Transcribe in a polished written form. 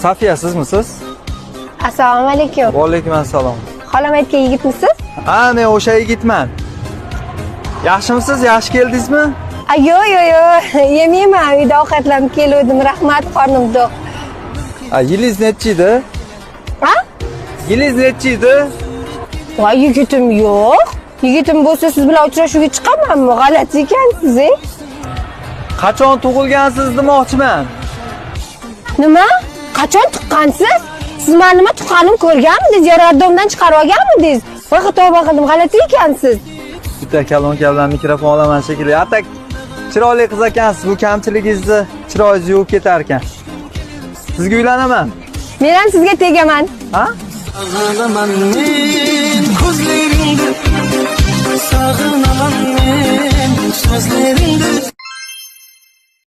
Safiya sizmisiz? Assalomu alaykum. Va alaykum assalom. Xolam aytgan yigitmisiz? Ha, men o'sha yigitman. Yaxshimisiz? Yaxshi keldingizmi? Yo'q, yemayman. Uyda ovqatlanib keldim. Rahmat, qornim to'q. Yilingiz necha edi? Ha? Yilingiz necha edi? Voy, yigitim yo'q. Yigitim bo'lsa siz bilan uchrashuvga chiqamanmi? G'alati ekansiz, Qachon tug'ilgansiz demoqchiman. Nima? Qachon tuqqansiz? Siz meni nima tuqqanim ko'rganmidingiz? Yo roddomdan chiqarib olganmidingiz? Voy, tavba qildim, g'alati ekansiz. Bitta kalonka bilan mikrofon olaman shekilli. Atak chiroyli qiz ekansiz. Bu kamchiligingizni chiroyingiz yuvib ketar ekan. Sizga uylanaman. Men ham sizga tegaman. Ha? Ağlaman men ko'zlaringda, sog'inaman men so'zlaringda.